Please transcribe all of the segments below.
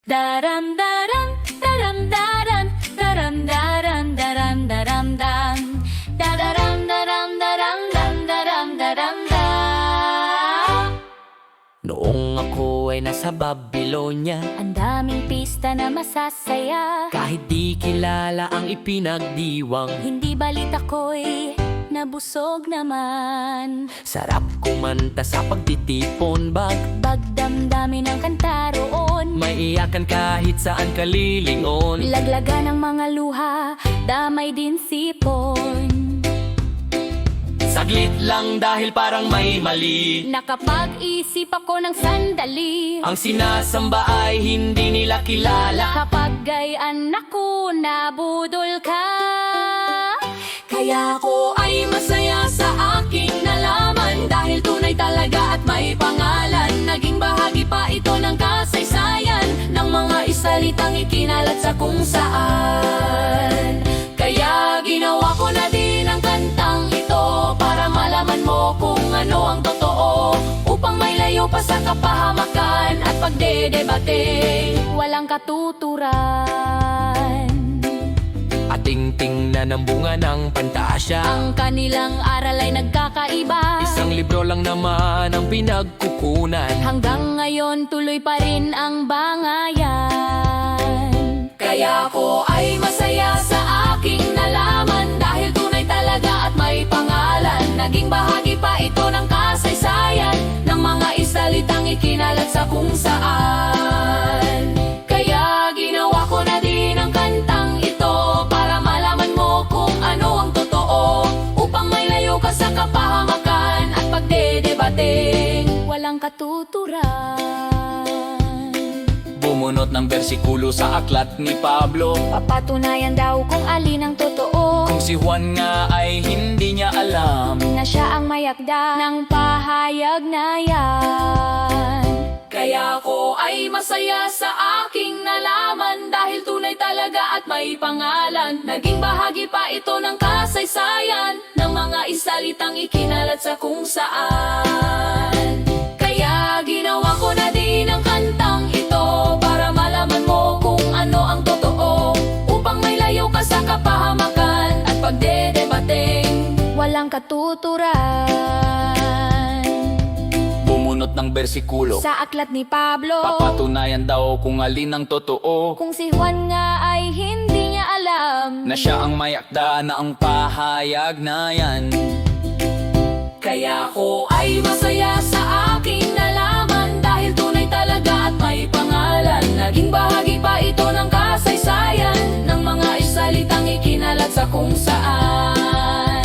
Daram daram daram daram daram daram daram daram dam dadaram daram daram dam daram daram dam. Noong ako ay nasa Babylonia, Ang daming pista na masasaya, kahit di kilala ang ipinagdiwang, hindi balit ako'y nabusog naman. sarap kumanta sa pagtitipon bag. Bagdamdamin ang kanta roon, May iyakan kahit saan kalilingon. laglagan ng mga luha, damay din sipon. Saglit lang dahil parang may mali, Nakapag-isip ako ng sandali, ang sinasamba ay hindi nila kilala. kapag gayan ako nabudol ka. Kaya ako ay masaya sa aking nalaman, dahil tunay talaga at may pangalan. Naging bahagi pa ito ng kasaysayan, ng mga isalitang ikinalat sa kung saan. Kaya ginawa ko na din ang kantang ito, para malaman mo kung ano ang totoo, upang may layo pa sa kapahamakan at pagdedebate, walang katuturan. Ating tingnan ang bunga ng pantasya, Ang kanilang aral ay nagkakaiba, isang libro lang naman ang pinagkukunan. hanggang ngayon tuloy pa rin ang bangayan. Kaya ako ay masaya sa aking nalaman, dahil tunay talaga at may pangalan. Naging bahagi pa ito ng kasaysayan, ng mga isalitang ikinalat sa kung saan. Kaya ginawa ko na din ang kantang ito, para malaman mo kung ano ang totoo, upang may layo ka sa kapahamakan at pagdedebate, walang katuturan. Bumunot ng bersikulo sa aklat ni Pablo, Papatunayan daw kung alin ang totoo, kung si Juan nga ay hindi niya alam. na siya ang mayakda ng pahayag na yan. Kaya ako ay masaya sa aking nalaman, dahil tunay talaga at may pangalan. Naging bahagi pa ito ng kasaysayan, ng mga isalitang ikinalat sa kung saan. Kaya ginawa ko na din ang kantang ito, para malaman mo kung ano ang totoo, upang may layo ka sa kapahamakan at pagdedebate, walang katuturan. Bumunot ng bersikulo, Sa aklat ni Pablo, papatunayan daw kung alin ang totoo, kung si Juan nga ay hindi niya alam, na siya ang mayakda na ang pahayag na yan. kaya ako ay masaya sa aking nalaman, dahil tunay talaga at may pangalan. Naging bahagi pa ito ng kasaysayan, ng mga isalitang ikinalat sa kung saan.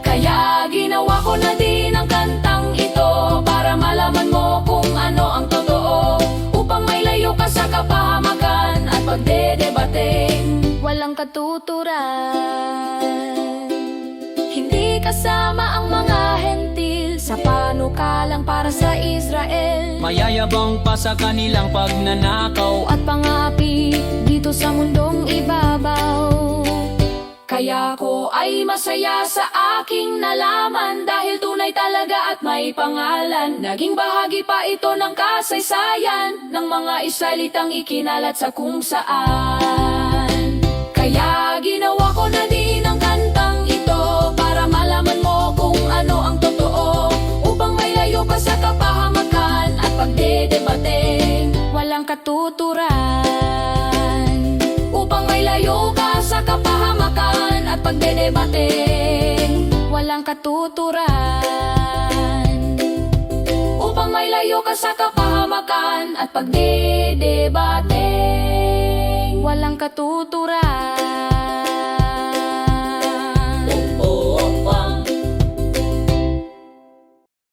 Kaya ginawa ko na din ang kantang ito, para malaman mo kung ano ang totoo, upang may layo ka sa kapahamakan at pagdedebate, walang katuturan. Hindi kasama ang mga hentil sa panukalang para sa Israel, Mayayabang pa sa kanilang pagnanakaw, at pangapi dito sa mundong ibabaw. Kaya ko ay masaya sa aking nalaman, dahil tunay talaga at may pangalan. Naging bahagi pa ito ng kasaysayan, ng mga isalitang ikinalat sa kung saan. Kaya ginawa ko na din ang kantang ito, para malaman mo kung ano ang totoo, upang may layo ka sa kapahamakan at pagdedebate, walang katuturan. Upang may layo ka sa kapahamakan at pagdedebate, walang katuturan. Upang may layo ka sa kapahamakan at pagdedebate, walang katuturan.